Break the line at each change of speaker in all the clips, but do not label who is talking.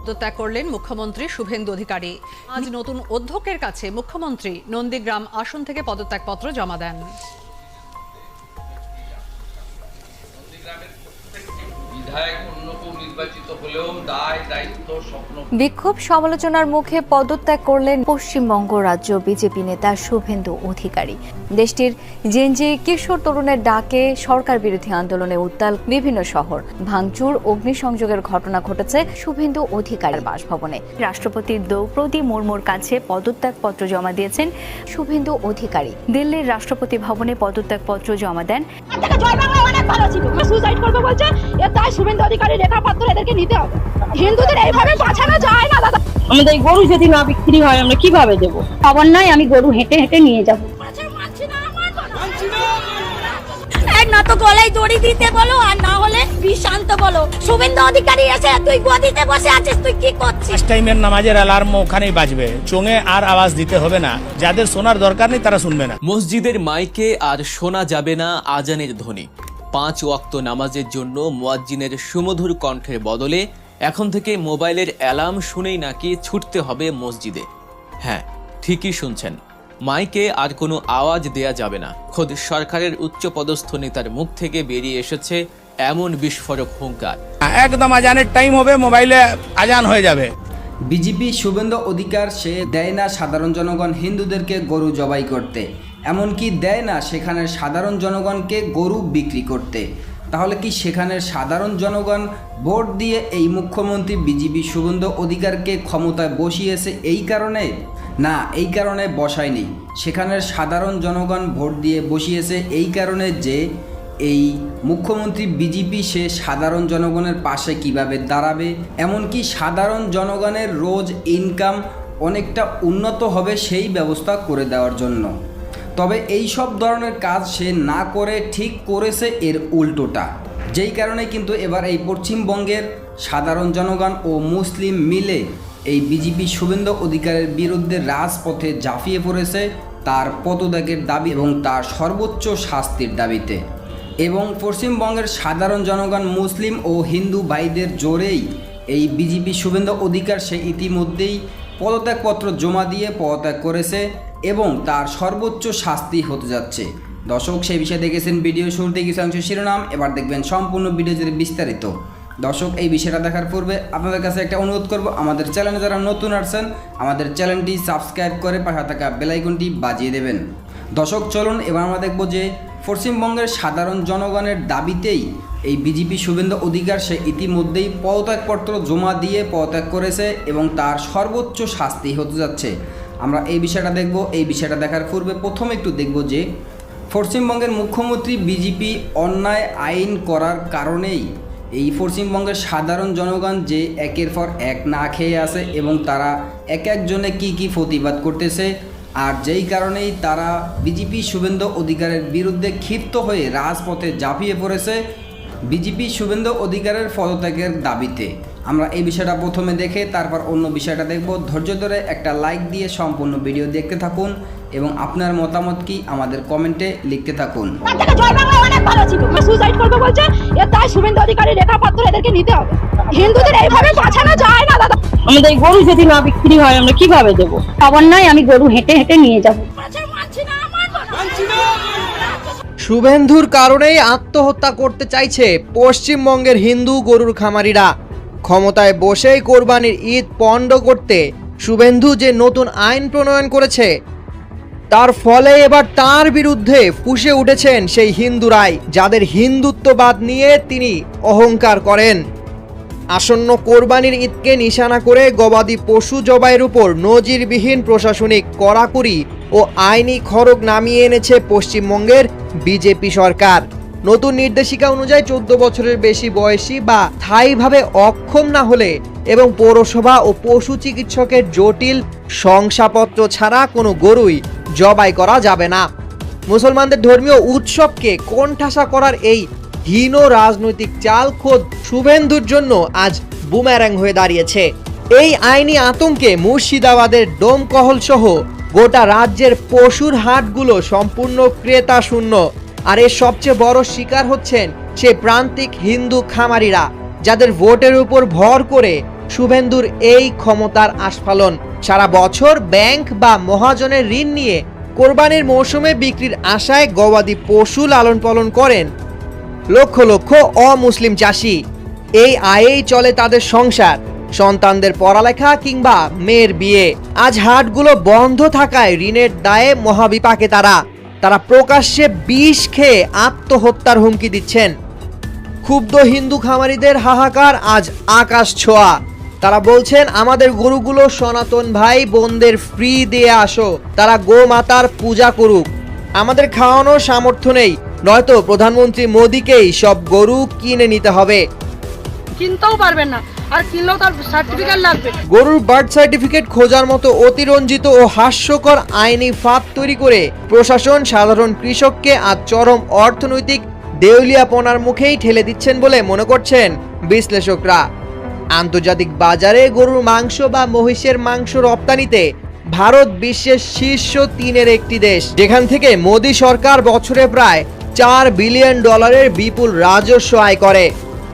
পদত্যাগ করলেন মুখ্যমন্ত্রী শুভেন্দু অধিকারী। আজ নতুন অধ্যক্ষের কাছে মুখ্যমন্ত্রী নন্দীগ্রাম আসন থেকে পদত্যাগপত্র জমা দেন।
বিক্ষোভ সমালোচনার মুখে পদত্যাগ করলেন পশ্চিমবঙ্গ রাজ্য বিজেপি নেতা শুভেন্দু অধিকারী। দেশটির জেনজি কিশোর তরুণের ডাকে সরকার বিরোধী আন্দোলনে উত্তাল বিভিন্ন শহর, ভাঙচুর, অগ্নিসংযোগের ঘটনা ঘটেছে শুভেন্দু অধিকারীর বাসভবনে। রাষ্ট্রপতি দ্রৌপদী মুর্মুর কাছে পদত্যাগপত্র জমা দিয়েছেন শুভেন্দু অধিকারী। দিল্লির রাষ্ট্রপতি ভবনে পদত্যাগপত্র জমা দেন।
শুভেন্দু অধিকারী লেখাপত্র এদেরকে নিতে হবে। হিন্দুদের এইভাবে বাঁচানো যায় না দাদা। আমাদের গরু যদি না বিক্রি হয় আমরা কিভাবে দেবো? খবর নাই, আমি গরু হেঁটে হেঁটে নিয়ে যাবো। না তো গলায় দড়ি দিতে বলো, আর না হলে শান্ত বলো। শুভেন্দু অধিকারী এসে তুই গদিতে বসে আছিস, তুই কি করছিস?
টাইমের নামাজের অ্যালার্ম ওখানেই বাজবে, চোঙে আর আওয়াজ দিতে হবে না। যাদের শোনার দরকার নেই তারা শুনবে না।
মসজিদের মাইকে আর শোনা যাবে না আজানের ধ্বনি। 5 ওয়াক্ত নামাজের জন্য মুয়াজ্জিনের সুমধুর কণ্ঠের বদলে এখন থেকে মোবাইলের অ্যালার্ম শুনেই নাকি ছুটতে হবে মসজিদে। হ্যাঁ, ঠিকই শুনছেন, মাইকে আর কোনো আওয়াজ দেয়া যাবে না। খোদ সরকারের উচ্চপদস্থ নেতার মুখ থেকে বেরিয়ে এসেছে এমন বিস্ফোরক হুঙ্কার।
একদম আজানের টাইম হবে, মোবাইলে আজান হয়ে যাবে।
বিজেপি শুভেন্দু অধিকার সে দেয় না সাধারণ জনগণ হিন্দুদেরকে গরু জবাই করতে, এমনকি দেয় না সেখানের সাধারণ জনগণকে গরু বিক্রি করতে। তাহলে কি সেখানের সাধারণ জনগণ ভোট দিয়ে এই মুখ্যমন্ত্রী বিজেপি শুভেন্দু অধিকারকে ক্ষমতায় বসিয়েছে এই কারণে? না, এই কারণে বসায়নি। সেখানের সাধারণ জনগণ ভোট দিয়ে বসিয়েছে এই কারণে যে এই মুখ্যমন্ত্রী বিজেপি সে সাধারণ জনগণের পাশে কিভাবে দাঁড়াবে, এমনকি সাধারণ জনগণের রোজ ইনকাম অনেকটা উন্নত হবে সেই ব্যবস্থা করে দেওয়ার জন্য। তবে এই সব ধরনের কাজ সে না করে ঠিক করেছে এর উল্টোটা, যেই কারণে কিন্তু এবার এই পশ্চিমবঙ্গের সাধারণ জনগণ ও মুসলিম মিলে এই বিজেপি শুভেন্দু অধিকারের বিরুদ্ধে রাজপথে ঝাঁপিয়ে পড়েছে তার পদত্যাগের দাবি এবং তার সর্বোচ্চ শাস্তির দাবিতে। এবং পশ্চিমবঙ্গের সাধারণ জনগণ মুসলিম ও হিন্দু ভাইদের জোরেই এই বিজেপি শুভেন্দু অধিকার সে ইতিমধ্যেই পদত্যাগপত্র জমা দিয়ে পদত্যাগ করেছে এবং তার সর্বোচ্চ শাস্তি হতে যাচ্ছে। দর্শক, সেই বিষয়ে দেখেছেন ভিডিও শুরুতে কিছু অংশ শিরোনাম, এবার দেখবেন সম্পূর্ণ ভিডিও জুড়ে বিস্তারিত। দর্শক, এই বিষয়টা দেখার পূর্বে আপনাদের কাছে একটা অনুরোধ করব, আমাদের চ্যানেলে যারা নতুন আসছেন আমাদের চ্যানেলটি সাবস্ক্রাইব করে পাশে থাকা বেল আইকনটি বাজিয়ে দেবেন। দর্শক, চলুন এবার আমরা দেখব যে পশ্চিমবঙ্গের সাধারণ জনগণের দাবিতেই এই বিজেপি শুভেন্দু অধিকার সে ইতিমধ্যেই পদত্যাগপত্র জমা দিয়ে পদত্যাগ করেছে এবং তার সর্বোচ্চ শাস্তি হতে যাচ্ছে। আমরা এই বিষয়টা দেখব। এই বিষয়টা দেখার পূর্বে প্রথমে একটু দেখব যে পশ্চিমবঙ্গের মুখ্যমন্ত্রী বিজেপি অন্যায় আইন করার কারণেই এই পশ্চিমবঙ্গের সাধারণ জনগণ যে একের পর এক না খেয়ে আছে এবং তারা এক একজনে কি প্রতিবাদ করতেছে, আর যেই কারণেই তারা বিজেপি শুভেন্দু অধিকারের বিরুদ্ধে ক্ষিপ্ত হয়ে রাজপথে ঝাঁপিয়ে পড়েছে বিজেপি শুভেন্দু অধিকারের পদত্যাগের দাবিতে। আমরা এই বিষয়টা প্রথমে দেখে তারপর অন্য বিষয়টা দেখব। ধৈর্য ধরে একটা লাইক দিয়ে সম্পূর্ণ ভিডিও দেখতে থাকুন এবং আপনার মতামত কি আমাদের কমেন্টে লিখতে থাকুন।
সুসাইড করবে বলছে, তাই শুভেন্দু অধিকারী লেখাপত্র এদেরকে নিতে হবে। হিন্দুদের এইভাবে বাঁচানো যায় না দাদা। আমাদের গরু যদি না বিক্রি হয় আমরা কিভাবে দেবো? খবর নাই, আমি গরু হেঁটে হেঁটে নিয়ে যাবো।
শুভেন্দুর কারণেই আত্মহত্যা করতে চাইছে পশ্চিমবঙ্গের হিন্দু গরুর খামারিরা। ক্ষমতায় বসেই কোরবানির ঈদ পণ্ড করতে শুভেন্দু যে নতুন আইন প্রণয়ন করেছে তার ফলে এবার তার বিরুদ্ধে ফুঁসে উঠেছেন সেই হিন্দুরাই, যাদের হিন্দুত্ববাদ নিয়ে তিনি অহংকার করেন। আসন্ন কোরবানির ঈদকে নিশানা করে গবাদি পশু জবাইয়ের উপর নজিরবিহীন প্রশাসনিক কড়াকড়ি ও আইনি খড়গ নামিয়ে এনেছে পশ্চিমবঙ্গের বিজেপি সরকার। নতুন নির্দেশিকা অনুযায়ী 14 বছরের বেশি বয়সী বা স্থায়ীভাবে অক্ষম না হলে এবং পৌরসভা ও পশু চিকিৎসকের জটিল শংসাপত্র ছাড়া কোনো গরুই জবাই করা যাবে না। মুসলমানদের ধর্মীয় উৎসবকে কোণঠাসা করার এই হীন রাজনৈতিক চাল খোদ শুভেন্দুর জন্য আজ বুমেরাং হয়ে দাঁড়িয়েছে। এই আইনি আতঙ্কে মুর্শিদাবাদের ডোমকহল সহ গোটা রাজ্যের পশুর হাটগুলো সম্পূর্ণ ক্রেতা শূন্য। আর এর সবচেয়ে বড় শিকার হচ্ছেন সে প্রান্তিক হিন্দু খামারিরা, যাদের ভোটের উপর ভর করে শুভেন্দুর এই ক্ষমতার আস্ফালন। সারা বছর ব্যাংক বা মহাজনের ঋণ নিয়ে কোরবানির মৌসুমে বিক্রির আশায় গবাদি পশু লালন পালন করেন লক্ষ লক্ষ অমুসলিম চাষি। এই আয়েই চলে তাদের সংসার, সন্তানদের পড়ালেখা কিংবা মেয়ের বিয়ে। আজ হাটগুলো বন্ধ থাকায় ঋণের দায়ে মহাবিপাকে তারা প্রকাশ্যে বিষ খেয়ে আত্মহত্যার হুমকি দিচ্ছেন। ক্ষুব্ধ হিন্দু খামারিদের হাহাকার আজ আকাশ ছোঁয়া। তারা বলছেন, আমাদের গরুগুলো সনাতন ভাই বোনদের ফ্রি দিয়ে আসো, তারা গোমাতার পূজা করুক, আমাদের খাওয়ানোর সামর্থ্য নেই, নয়তো প্রধানমন্ত্রী মোদীকেই সব গরু কিনে নিতে হবে।
কিনতেও পারবেন না, আর কিনলেও তার সার্টিফিকেট লাগবে।
গরুর বার্থ সার্টিফিকেট খোঁজার মতো অতিরঞ্জিত ও হাস্যকর আইনি ফাঁদ তৈরি করে প্রশাসন সাধারণ কৃষককে আজ চরম অর্থনৈতিক দেউলিয়াপনার মুখেই ঠেলে দিচ্ছেন বলে মনে করছেন বিশ্লেষকরা। আন্তর্জাতিক বাজারে গরুর মাংস বা মহিষের মাংস রপ্তানিতে ভারত বিশ্বের শীর্ষ 3-এর একটি দেশ, যেখান থেকে মোদী সরকার বছরে প্রায় $4 বিলিয়ন বিপুল রাজস্ব আয় করে।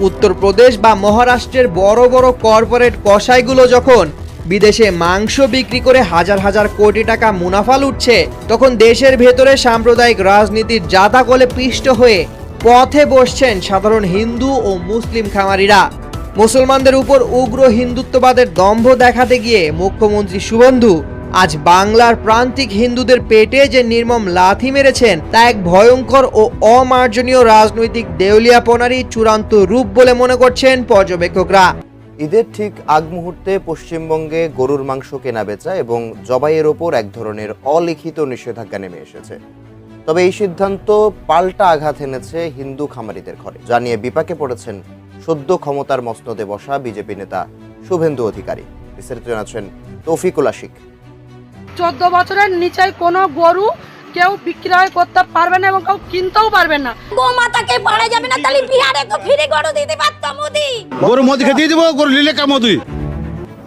উত্তরপ্রদেশ বা মহারাষ্ট্রের বড় বড় কর্পোরেট কসাইগুলো যখন বিদেশে মাংস বিক্রি করে হাজার হাজার কোটি টাকা মুনাফা লুটছে, তখন দেশের ভেতরে সাম্প্রদায়িক রাজনীতির জাতাকলে পিষ্ট হয়ে পথে বসছেন সাধারণ হিন্দু ও মুসলিম খামারিরা। মুসলমানদের উপর উগ্র হিন্দুত্ববাদের দম্ভ দেখাতে গিয়ে মুখ্যমন্ত্রী শুভেন্দু আজ বাংলার প্রান্তিক হিন্দুদের পেটে যে নির্মম লাথি মেরেছেন, তা এক ভয়ঙ্কর ও অমার্জনীয় রাজনৈতিক দেউলিয়াপনারই চূড়ান্ত রূপ বলে মনে করছেন পর্যবেক্ষকরা।
ঈদের ঠিক আগ মুহূর্তে পশ্চিমবঙ্গে গরুর মাংস কেনাবেচা এবং জবাইয়ের ওপর এক ধরনের অলিখিত নিষেধাজ্ঞা নেমে এসেছে। তবে এই সিদ্ধান্ত পাল্টা আঘাত এনেছে হিন্দু খামারিদের ঘরে, যা নিয়ে বিপাকে পড়েছেন সদ্য ক্ষমতার মসনদে বসা বিজেপি নেতা শুভেন্দু অধিকারী। বিস্তারিত জানাচ্ছেন তৌফিকুল আশিক।
14 বছরের নিচে কোনো গরু কেউ বিক্রয় করতে পারবে না এবং কেউ কিনতেও পারবে না।
গোমাতাকে পাড়া যাবে না, তাহলে বিহারে তো ফ্রি গরু দিতে পারত মোদি।
গরু মোদিকে দিয়ে দিব, গরু নিলে কা মোদি।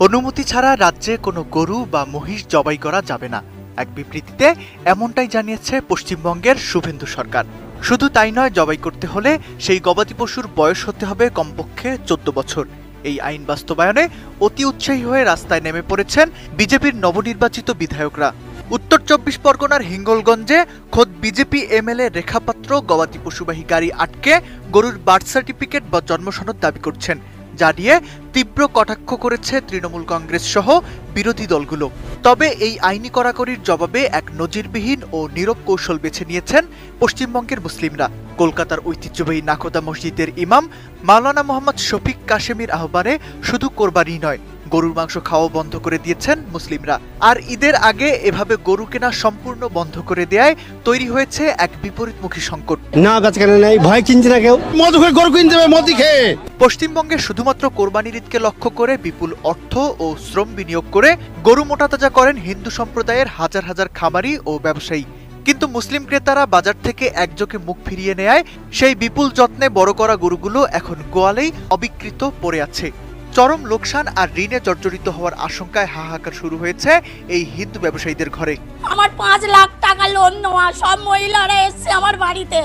অনুমতি ছাড়া রাজ্যে কোনো গরু বা মহিষ জবাই করা যাবে না, এক বিবৃতিতে এমনটাই জানিয়েছে পশ্চিমবঙ্গের শুভেন্দু সরকার। শুধু তাই নয়, জবাই করতে হলে সেই গবাদি পশুর বয়স হতে হবে কমপক্ষে 14 বছর। এই আইন বাস্তবায়নে অতি উৎসাহী হয়ে রাস্তায় নেমে পড়েছেন বিজেপির নবনির্বাচিত বিধায়করা। উত্তর 24 পরগনার হিঙ্গলগঞ্জে খোদ বিজেপি এমএলএ রেখাপাত্র গবাদি পশুবাহী গাড়ি আটকে গরুর বার্থ সার্টিফিকেট বা জন্মসনদ দাবি করছেন, যা নিয়ে তীব্র কটাক্ষ করেছে তৃণমূল কংগ্রেস সহ বিরোধী দলগুলো। তবে এই আইনি কড়াকড়ির জবাবে এক নজিরবিহীন ও নীরব কৌশল বেছে নিয়েছেন পশ্চিমবঙ্গের মুসলিমরা। কলকাতার ঐতিহ্যবাহী নাকোদা মসজিদের ইমাম মাওলানা মোহাম্মদ শফিক কাশেমির আহ্বানে শুধু কোরবানি নয়, গরুর মাংস খাওয়া বন্ধ করে দিয়েছেন মুসলিমরা। আর ঈদের আগে এভাবে গরু কেনা সম্পূর্ণ বন্ধ করে দেয়ায় তৈরি হয়েছে এক বিপরীতমুখী সংকট।
না গাছ কেন নাই, ভয় কিনছে না কেউ, মদ খেয়ে গরু কিনতে হবে, মদ খেয়ে।
পশ্চিমবঙ্গে শুধুমাত্র কোরবানির ঈদকে লক্ষ্য করে বিপুল অর্থ ও শ্রম বিনিয়োগ করে গরু মোটাতাজা করেন হিন্দু সম্প্রদায়ের হাজার হাজার খামারি ও ব্যবসায়ী। কিন্তু মুসলিম ক্রেতারা বাজার থেকে একযোগে মুখ ফিরিয়ে নেয় সেই বিপুল যত্নে বড় করা গরুগুলো এখন গোয়ালেই অবিকৃত পড়ে আছে। চরম লোকসান আর ঋণে জর্জরিত হওয়ার আশঙ্কায় হাহাকার শুরু হয়েছে এই হিন্দু ব্যবসায়ীদের ঘরে।
আমার 5 লাখ টাকা লোন নেওয়া, সব মহিলারা এসে আমার বাড়িতে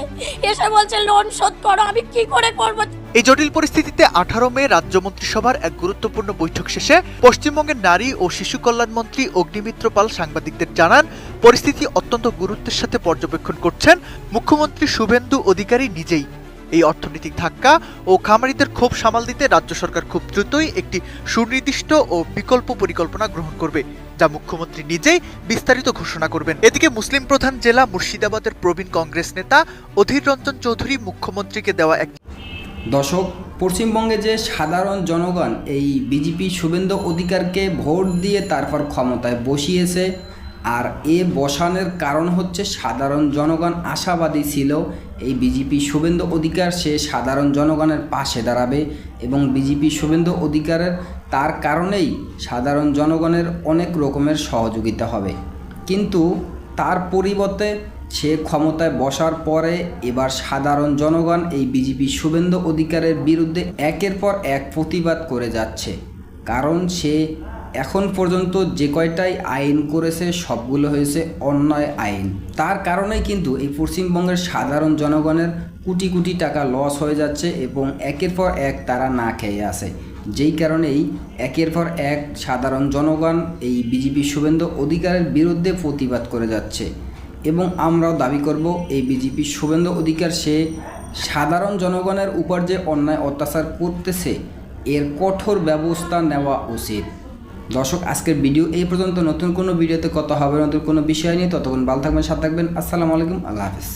এসে বলছে লোন শোধ করো, আমি কি করে করব?
এই জটিল পরিস্থিতিতে 18 মে রাজ্য মন্ত্রিসভার এক গুরুত্বপূর্ণ বৈঠক শেষে পশ্চিমবঙ্গের নারী ও শিশু কল্যাণ মন্ত্রী অগ্নিমিত্র পাল সাংবাদিকদের জানান, পরিস্থিতি অত্যন্ত গুরুত্বের সাথে পর্যবেক্ষণ করছেন মুখ্যমন্ত্রী শুভেন্দু অধিকারী নিজেই। এই অর্থনৈতিক ধাক্কা ও খামারিদের ক্ষোভ সামাল দিতে রাজ্য সরকার খুব দ্রুতই একটি সুনির্দিষ্ট ও বিকল্প পরিকল্পনা গ্রহণ করবে, যা মুখ্যমন্ত্রী নিজেই বিস্তারিত ঘোষণা করবেন। এদিকে মুসলিম প্রধান জেলা মুর্শিদাবাদের প্রবীণ কংগ্রেস নেতা অধীর রঞ্জন চৌধুরী মুখ্যমন্ত্রীকে দেওয়া এক
দর্শক, পশ্চিমবঙ্গে যে সাধারণ জনগণ এই বিজেপি শুভেন্দু অধিকারকে ভোট দিয়ে তারপর ক্ষমতায় বসিয়েছে, আর এ বসানোর কারণ হচ্ছে সাধারণ জনগণ আশাবাদী ছিল এই বিজেপি শুভেন্দু অধিকার সে সাধারণ জনগণের পাশে দাঁড়াবে এবং বিজেপি শুভেন্দু অধিকারের তার কারণেই সাধারণ জনগণের অনেক রকমের সহযোগিতা হবে। কিন্তু তার পরিবর্তে সে ক্ষমতায় বসার পরে এবার সাধারণ জনগণ এই বিজেপি শুভেন্দু অধিকারের বিরুদ্ধে একের পর এক প্রতিবাদ করে যাচ্ছে, কারণ সে এখন পর্যন্ত যে কয়টাই আইন করেছে সবগুলো হয়েছে অন্যায় আইন। তার কারণেই কিন্তু এই পশ্চিমবঙ্গের সাধারণ জনগণের কোটি কোটি টাকা লস হয়ে যাচ্ছে এবং একের পর এক তারা না খেয়ে আছে। যেই কারণেই একের পর এক সাধারণ জনগণ এই বিজেপি শুভেন্দু অধিকারের বিরুদ্ধে প্রতিবাদ করে যাচ্ছে এবং আমরাও দাবি করব এই বিজেপি শুভেন্দু অধিকার সে সাধারণ জনগণের উপর যে অন্যায় অত্যাচার করতেছে এর কঠোর ব্যবস্থা নেওয়া উচিত। দর্শক, আজকের ভিডিও এই পর্যন্ত। নতুন কোনো ভিডিওতে কথা হবে নতুন কোনো বিষয় নিয়ে। ততক্ষণ ভালো থাকবেন, সাথে থাকবেন। আসসালামু আলাইকুম, আল্লাহ হাফেজ।